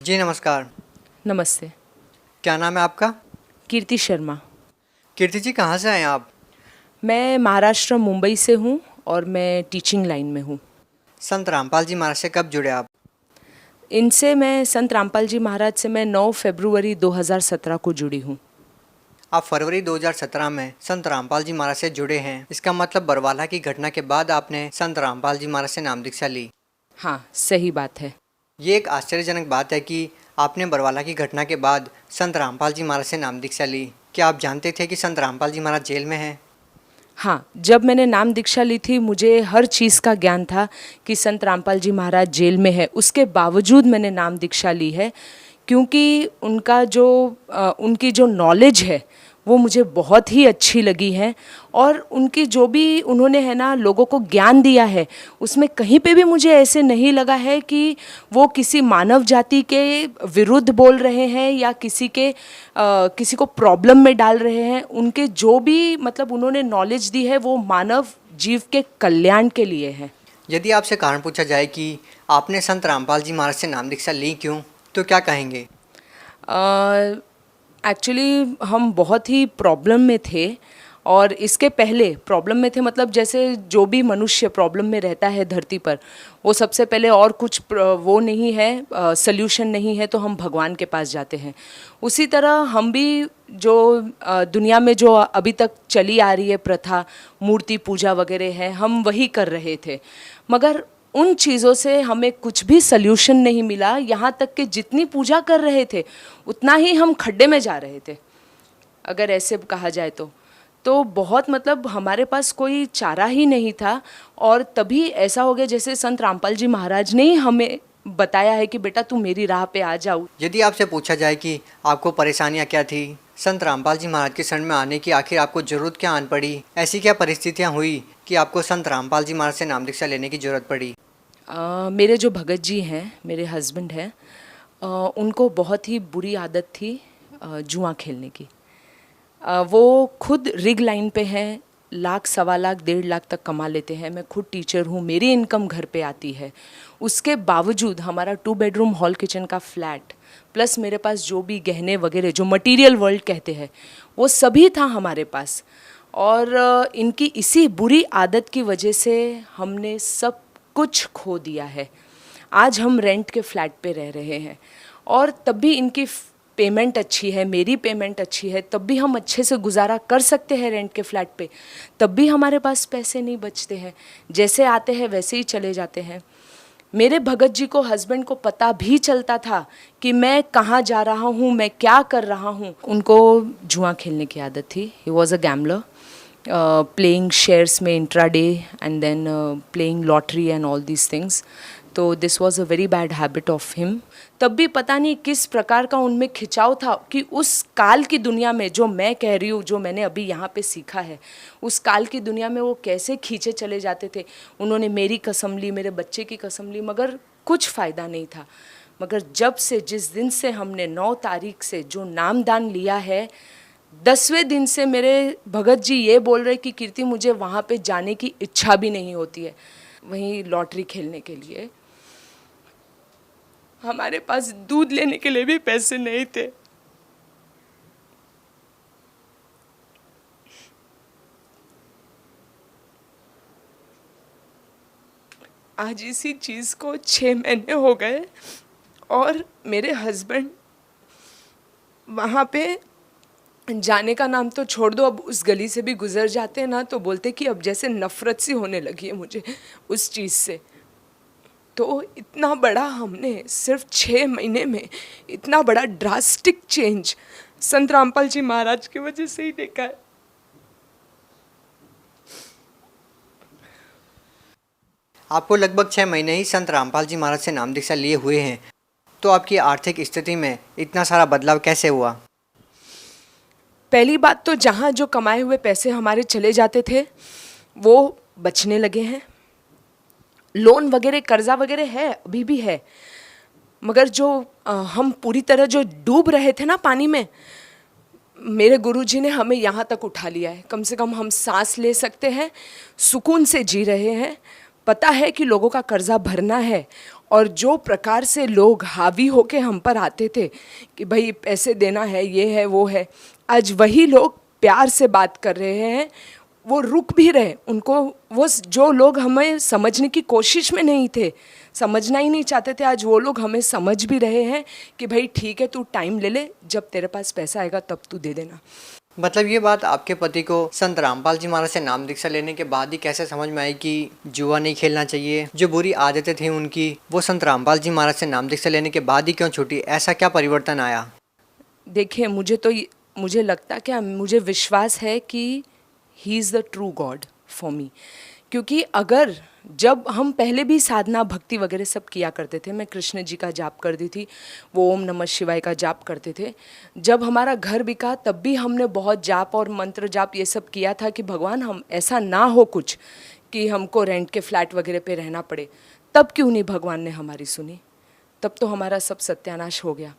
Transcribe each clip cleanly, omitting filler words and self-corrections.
जी नमस्कार। नमस्ते। क्या नाम है आपका? कीर्ति शर्मा। कीर्ति जी कहाँ से आए हैं आप? मैं महाराष्ट्र मुंबई से हूँ और मैं टीचिंग लाइन में हूँ। संत रामपाल जी महाराज से कब जुड़े आप? इनसे मैं संत रामपाल जी महाराज से मैं 9 फरवरी 2017 को जुड़ी हूँ। आप फरवरी 2017 में संत रामपाल जी महाराज से जुड़े हैं। इसका मतलब बरवाला की घटना के बाद आपने संत रामपाल जी महाराज से नाम दीक्षा ली। हाँ, सही बात है। ये एक आश्चर्यजनक बात है कि आपने बरवाला की घटना के बाद संत रामपाल जी महाराज से नाम दीक्षा ली। क्या आप जानते थे कि संत रामपाल जी महाराज जेल में हैं? हाँ, जब मैंने नाम दीक्षा ली थी मुझे हर चीज़ का ज्ञान था कि संत रामपाल जी महाराज जेल में है। उसके बावजूद मैंने नाम दीक्षा ली है क्योंकि उनकी जो नॉलेज है वो मुझे बहुत ही अच्छी लगी है। और उनकी जो भी उन्होंने है ना लोगों को ज्ञान दिया है उसमें कहीं पे भी मुझे ऐसे नहीं लगा है कि वो किसी मानव जाति के विरुद्ध बोल रहे हैं या किसी को प्रॉब्लम में डाल रहे हैं। उनके जो भी मतलब उन्होंने नॉलेज दी है वो मानव जीव के कल्याण के लिए है। यदि आपसे कारण पूछा जाए कि आपने संत रामपाल जी महाराज से नाम दीक्षा ली क्यों, तो क्या कहेंगे? एक्चुअली हम बहुत ही प्रॉब्लम में थे और इसके पहले प्रॉब्लम में थे मतलब जैसे जो भी मनुष्य प्रॉब्लम में रहता है धरती पर वो सबसे पहले और कुछ वो नहीं है, सल्यूशन नहीं है तो हम भगवान के पास जाते हैं। उसी तरह हम भी जो दुनिया में जो अभी तक चली आ रही है प्रथा मूर्ति पूजा वगैरह है हम वही कर रहे थे, मगर उन चीज़ों से हमें कुछ भी सल्यूशन नहीं मिला। यहाँ तक कि जितनी पूजा कर रहे थे उतना ही हम खड्डे में जा रहे थे, अगर ऐसे कहा जाए तो बहुत मतलब हमारे पास कोई चारा ही नहीं था। और तभी ऐसा हो गया जैसे संत रामपाल जी महाराज ने ही हमें बताया है कि बेटा तू मेरी राह पे आ जाओ। यदि आपसे पूछा जाए कि आपको परेशानियां क्या थी, संत रामपाल जी महाराज के शरण में आने की आखिर आपको जरूरत क्या आन पड़ी, ऐसी क्या परिस्थितियां हुई कि आपको संत रामपाल जी महाराज से नाम दीक्षा लेने की जरूरत पड़ी? मेरे जो भगत जी हैं, मेरे हस्बैंड हैं, उनको बहुत ही बुरी आदत थी जुआ खेलने की। वो खुद रिग लाइन पे हैं, लाख सवा लाख 1.5 लाख तक कमा लेते हैं। मैं खुद टीचर हूँ, मेरी इनकम घर पे आती है। उसके बावजूद हमारा 2 बेडरूम हॉल किचन का फ्लैट प्लस मेरे पास जो भी गहने वगैरह जो मटेरियल वर्ल्ड कहते हैं वो सभी था हमारे पास। और इनकी इसी बुरी आदत की वजह से हमने सब कुछ खो दिया है। आज हम रेंट के फ्लैट पे रह रहे हैं और तब भी इनकी पेमेंट अच्छी है, मेरी पेमेंट अच्छी है, तब भी हम अच्छे से गुजारा कर सकते हैं रेंट के फ्लैट पे। तब भी हमारे पास पैसे नहीं बचते हैं, जैसे आते हैं वैसे ही चले जाते हैं। मेरे भगत जी को हस्बैंड को पता भी चलता था कि मैं कहाँ जा रहा हूँ, मैं क्या कर रहा हूँ। उनको जुआ खेलने की आदत थी। He was a gambler, playing shares में intraday and then playing lottery and all these things. तो this was a very bad habit of him. तब भी पता नहीं किस प्रकार का उनमें खिंचाव था कि उस काल की दुनिया में जो मैं कह रही हूँ, जो मैंने अभी यहाँ पे सीखा है, उस काल की दुनिया में वो कैसे खींचे चले जाते थे। उन्होंने मेरी कसम ली, मेरे बच्चे की कसम ली, मगर कुछ फ़ायदा नहीं था। मगर जिस दिन से हमने 9 तारीख से जो नामदान लिया है, 10वें दिन से मेरे भगत जी ये बोल रहे कि कीर्ति मुझे वहाँ पे जाने की इच्छा भी नहीं होती है, वहीं लॉटरी खेलने के लिए। हमारे पास दूध लेने के लिए भी पैसे नहीं थे। आज इसी चीज़ को 6 महीने हो गए और मेरे हस्बैंड वहाँ पे जाने का नाम तो छोड़ दो, अब उस गली से भी गुजर जाते हैं ना तो बोलते कि अब जैसे नफ़रत सी होने लगी है मुझे उस चीज़ से। तो इतना बड़ा हमने सिर्फ 6 महीने में इतना बड़ा ड्रास्टिक चेंज संत रामपाल जी महाराज की वजह से ही देखा है। आपको लगभग 6 महीने ही संत रामपाल जी महाराज से नाम दीक्षा लिए हुए हैं, तो आपकी आर्थिक स्थिति में इतना सारा बदलाव कैसे हुआ? पहली बात तो जहाँ जो कमाए हुए पैसे हमारे चले जाते थे वो बचने लगे हैं। लोन वगैरह कर्जा वगैरह है, अभी भी है, मगर जो हम पूरी तरह जो डूब रहे थे ना पानी में, मेरे गुरुजी ने हमें यहाँ तक उठा लिया है। कम से कम हम सांस ले सकते हैं, सुकून से जी रहे हैं। पता है कि लोगों का कर्जा भरना है और जो प्रकार से लोग हावी होके हम पर आते थे कि भाई पैसे देना है, ये है, वो है, आज वही लोग प्यार से बात कर रहे हैं, वो रुक भी रहे। उनको वो जो लोग हमें समझने की कोशिश में नहीं थे, समझना ही नहीं चाहते थे, आज वो लोग हमें समझ भी रहे हैं कि भाई ठीक है, तू टाइम ले ले, जब तेरे पास पैसा आएगा तब तू दे देना। मतलब ये बात आपके पति को संत रामपाल जी महाराज से नाम दीक्षा लेने के बाद ही कैसे समझ में आई कि जुआ नहीं खेलना चाहिए? जो बुरी आदतें थी उनकी, वो संत रामपाल जी महाराज से नाम दीक्षा लेने के बाद ही क्यों छूटी? ऐसा क्या परिवर्तन आया? देखिए, मुझे लगता, क्या मुझे विश्वास है कि he is the true God for me. क्योंकि अगर जब हम पहले भी साधना भक्ति वगैरह सब किया करते थे, मैं कृष्ण जी का जाप करती थी, वो ओम नमः शिवाय का जाप करते थे। जब हमारा घर बिका तब भी हमने बहुत जाप और मंत्र जाप ये सब किया था कि भगवान हम ऐसा ना हो कुछ कि हमको रेंट के फ्लैट वगैरह पे रहना पड़े। तब क्यों नहीं भगवान ने हमारी सुनी? तब तो हमारा सब सत्यानाश हो गया।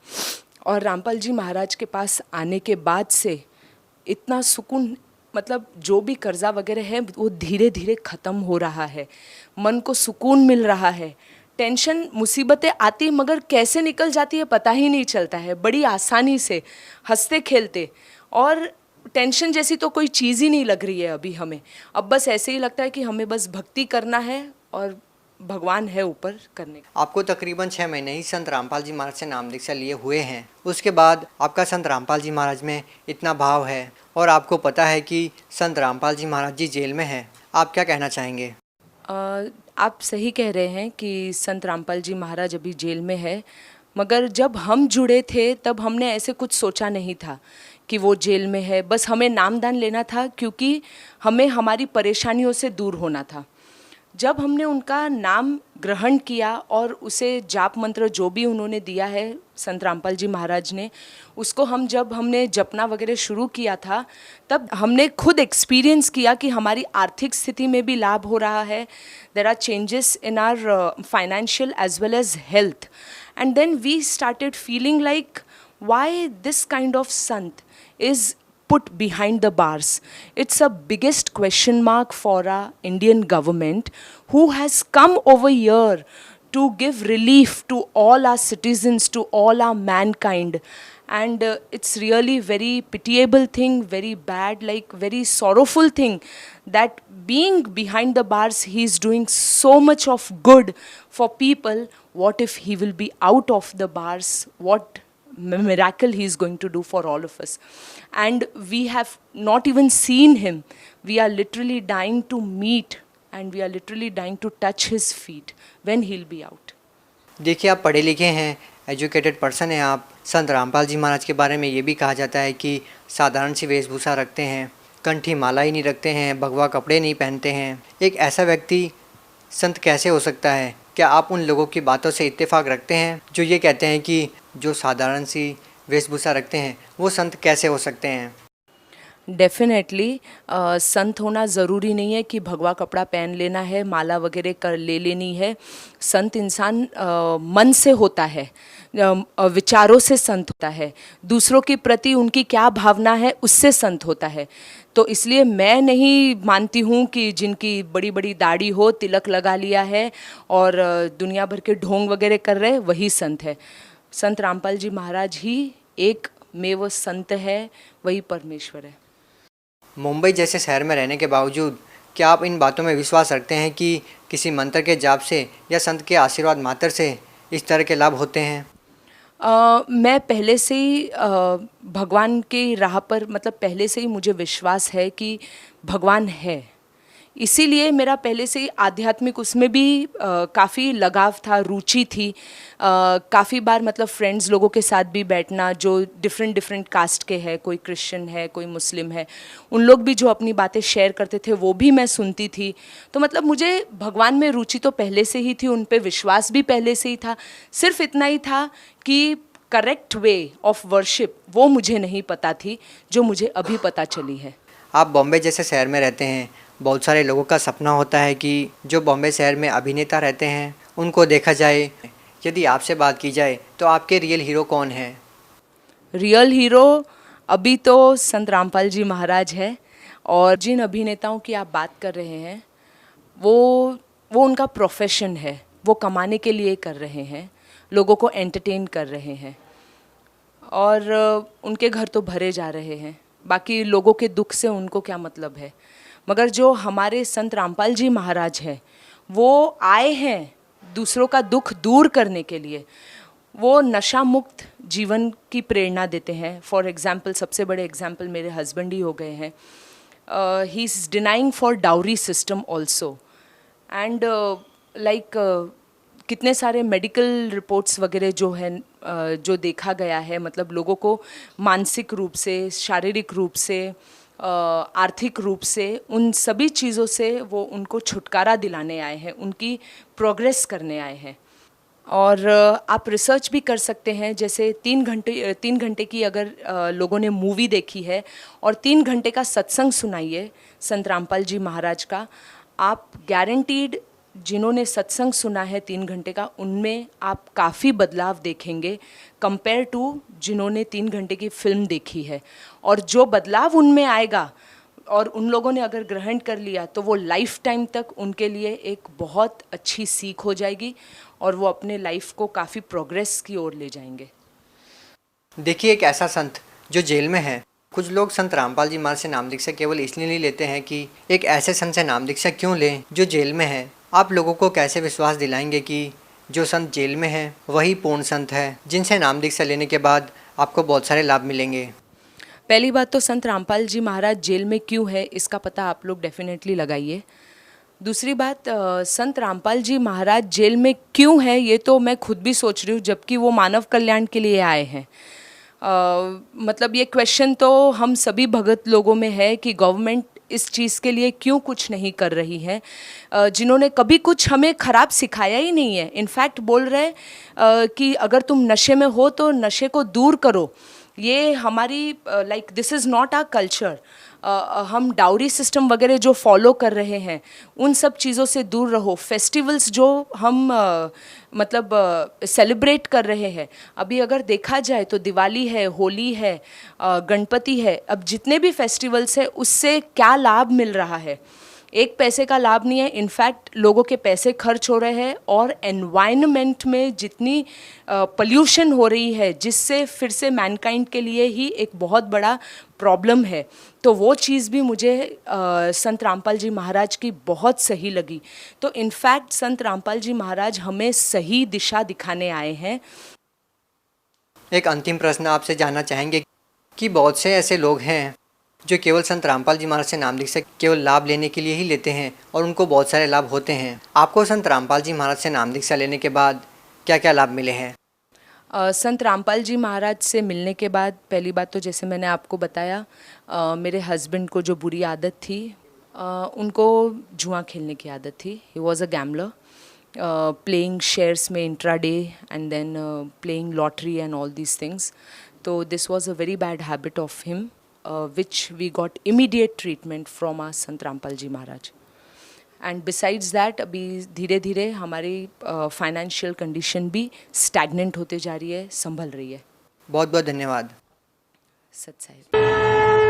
और रामपाल जी महाराज के पास आने के बाद से इतना सुकून, मतलब जो भी कर्जा वगैरह है वो धीरे धीरे ख़त्म हो रहा है, मन को सुकून मिल रहा है। टेंशन मुसीबतें आती मगर कैसे निकल जाती है पता ही नहीं चलता है, बड़ी आसानी से, हंसते खेलते। और टेंशन जैसी तो कोई चीज़ ही नहीं लग रही है अभी हमें। अब बस ऐसे ही लगता है कि हमें बस भक्ति करना है और भगवान है ऊपर करने का। आपको तकरीबन 6 महीने ही संत रामपाल जी महाराज से नाम दीक्षा लिए हुए हैं, उसके बाद आपका संत रामपाल जी महाराज में इतना भाव है और आपको पता है कि संत रामपाल जी महाराज जी जेल में हैं, आप क्या कहना चाहेंगे? आप सही कह रहे हैं कि संत रामपाल जी महाराज अभी जेल में है, मगर जब हम जुड़े थे तब हमने ऐसे कुछ सोचा नहीं था कि वो जेल में है। बस हमें नामदान लेना था क्योंकि हमें हमारी परेशानियों से दूर होना था। जब हमने उनका नाम ग्रहण किया और उसे जाप मंत्र जो भी उन्होंने दिया है संत रामपाल जी महाराज ने, उसको जब हमने जपना वगैरह शुरू किया था, तब हमने खुद एक्सपीरियंस किया कि हमारी आर्थिक स्थिति में भी लाभ हो रहा है। There are changes in our financial as well as health. And then we started feeling like why this kind of sant is put behind the bars. It's a biggest question mark for our Indian government, who has come over here to give relief to all our citizens, to all our mankind. And it's really very pitiable thing, very bad, like very sorrowful thing, that being behind the bars he is doing so much of good for people. What if he will be out of the bars? What miracle he is going to do for all of us? And we have not even seen him. We are literally dying to meet, and we are literally dying to touch his feet when he'll be out. देखिए, आप पढ़े लिखे हैं, educated person हैं आप। संत रामपाल जी महाराज के बारे में ये भी कहा जाता है कि साधारण सी वेशभूषा रखते हैं, कंठी माला ही नहीं रखते हैं, भगवा कपड़े नहीं पहनते हैं। एक ऐसा व्यक्ति संत कैसे हो सकता है? क्या आप उन लोगों की बातों से इत्तेफाक रखते हैं जो ये कहते हैं कि जो साधारण सी वेशभूषा रखते हैं वो संत कैसे हो सकते हैं? डेफिनेटली संत होना ज़रूरी नहीं है कि भगवा कपड़ा पहन लेना है, माला वगैरह कर ले लेनी है। संत इंसान मन से होता है, विचारों से संत होता है, दूसरों के प्रति उनकी क्या भावना है उससे संत होता है। तो इसलिए मैं नहीं मानती हूँ कि जिनकी बड़ी बड़ी दाढ़ी हो, तिलक लगा लिया है और दुनिया भर के ढोंग वगैरह कर रहे वही संत है। संत रामपाल जी महाराज ही एक में वो संत है, वही परमेश्वर है। मुंबई जैसे शहर में रहने के बावजूद क्या आप इन बातों में विश्वास रखते हैं कि किसी मंत्र के जाप से या संत के आशीर्वाद मात्र से इस तरह के लाभ होते हैं? मैं पहले से ही भगवान की राह पर, मतलब पहले से ही मुझे विश्वास है कि भगवान है, इसीलिए मेरा पहले से ही आध्यात्मिक उसमें भी काफ़ी लगाव था, रुचि थी। काफ़ी बार मतलब फ्रेंड्स लोगों के साथ भी बैठना जो डिफरेंट कास्ट के हैं, कोई क्रिश्चियन है, कोई मुस्लिम है, उन लोग भी जो अपनी बातें शेयर करते थे वो भी मैं सुनती थी। तो मतलब मुझे भगवान में रुचि तो पहले से ही थी, उन पे विश्वास भी पहले से ही था। सिर्फ इतना ही था कि करेक्ट वे ऑफ वर्शिप वो मुझे नहीं पता थी, जो मुझे अभी पता चली है। आप बॉम्बे जैसे शहर में रहते हैं, बहुत सारे लोगों का सपना होता है कि जो बॉम्बे शहर में अभिनेता रहते हैं उनको देखा जाए। यदि आपसे बात की जाए तो आपके रियल हीरो कौन है? रियल हीरो अभी तो संत रामपाल जी महाराज है, और जिन अभिनेताओं की आप बात कर रहे हैं वो उनका प्रोफेशन है। वो कमाने के लिए कर रहे हैं, लोगों को एंटरटेन कर रहे हैं और उनके घर तो भरे जा रहे हैं, बाकी लोगों के दुख से उनको क्या मतलब है। मगर जो हमारे संत रामपाल जी महाराज हैं, वो आए हैं दूसरों का दुख दूर करने के लिए। वो नशा मुक्त जीवन की प्रेरणा देते हैं। फॉर एग्ज़ाम्पल, सबसे बड़े एग्जाम्पल मेरे हस्बैंड ही हो गए हैं। He is denying for dowry system also and like कितने सारे मेडिकल रिपोर्ट्स वगैरह जो है जो देखा गया है, मतलब लोगों को मानसिक रूप से, शारीरिक रूप से, आर्थिक रूप से, उन सभी चीज़ों से वो उनको छुटकारा दिलाने आए हैं, उनकी प्रोग्रेस करने आए हैं। और आप रिसर्च भी कर सकते हैं। जैसे 3 घंटे की अगर लोगों ने मूवी देखी है और 3 घंटे का सत्संग सुनाइए संत रामपाल जी महाराज का, आप गारंटीड जिन्होंने सत्संग सुना है 3 घंटे का, उनमें आप काफ़ी बदलाव देखेंगे कंपेयर टू जिन्होंने 3 घंटे की फिल्म देखी है। और जो बदलाव उनमें आएगा और उन लोगों ने अगर ग्रहण कर लिया तो वो लाइफ टाइम तक उनके लिए एक बहुत अच्छी सीख हो जाएगी और वो अपने लाइफ को काफ़ी प्रोग्रेस की ओर ले जाएंगे। देखिए, एक ऐसा संत जो जेल में है, कुछ लोग संत रामपाल जी महाराज से नाम दीक्षा केवल इसलिए नहीं लेते हैं कि एक ऐसे संत से नाम दीक्षा क्यों लें जो जेल में है। आप लोगों को कैसे विश्वास दिलाएंगे कि जो संत जेल में है वही पूर्ण संत है, जिनसे नाम दीक्षा लेने के बाद आपको बहुत सारे लाभ मिलेंगे? पहली बात तो संत रामपाल जी महाराज जेल में क्यों है इसका पता आप लोग डेफिनेटली लगाइए। दूसरी बात, संत रामपाल जी महाराज जेल में क्यों है ये तो मैं खुद भी सोच रही हूँ, जबकि वो मानव कल्याण के लिए आए हैं। मतलब ये क्वेश्चन तो हम सभी भगत लोगों में है कि गवर्नमेंट इस चीज़ के लिए क्यों कुछ नहीं कर रही है, जिन्होंने कभी कुछ हमें ख़राब सिखाया ही नहीं है। इनफैक्ट बोल रहे कि अगर तुम नशे में हो तो नशे को दूर करो। ये हमारी like this is not our culture. हम डाउरी सिस्टम वगैरह जो फॉलो कर रहे हैं उन सब चीज़ों से दूर रहो। फेस्टिवल्स जो हम मतलब सेलिब्रेट कर रहे हैं, अभी अगर देखा जाए तो दिवाली है, होली है, गणपति है, अब जितने भी फेस्टिवल्स हैं उससे क्या लाभ मिल रहा है? एक पैसे का लाभ नहीं है। इनफैक्ट लोगों के पैसे खर्च हो रहे हैं और एनवायरनमेंट में जितनी पोल्यूशन हो रही है, जिससे फिर से मैनकाइंड के लिए ही एक बहुत बड़ा प्रॉब्लम है। तो वो चीज़ भी मुझे संत रामपाल जी महाराज की बहुत सही लगी। तो इनफैक्ट संत रामपाल जी महाराज हमें सही दिशा दिखाने आए हैं। एक अंतिम प्रश्न आपसे जानना चाहेंगे कि बहुत से ऐसे लोग हैं जो केवल संत रामपाल जी महाराज से नाम दीक्षा केवल लाभ लेने के लिए ही लेते हैं और उनको बहुत सारे लाभ होते हैं। आपको संत रामपाल जी महाराज से नाम दीक्षा लेने के बाद क्या क्या लाभ मिले हैं? संत रामपाल जी महाराज से मिलने के बाद पहली बात तो जैसे मैंने आपको बताया, मेरे हस्बैंड को जो बुरी आदत थी, उनको जुआ खेलने की आदत थी। He was a gambler, playing shares में intraday and then playing lottery and all these things. तो this was a very bad habit of him, which we got immediate treatment from our Sant Rampal ji Maharaj. And besides that अभी धीरे धीरे हमारी financial condition भी stagnant होते जा रही है, संभल रही है। बहुत बहुत धन्यवाद। सत साहिब।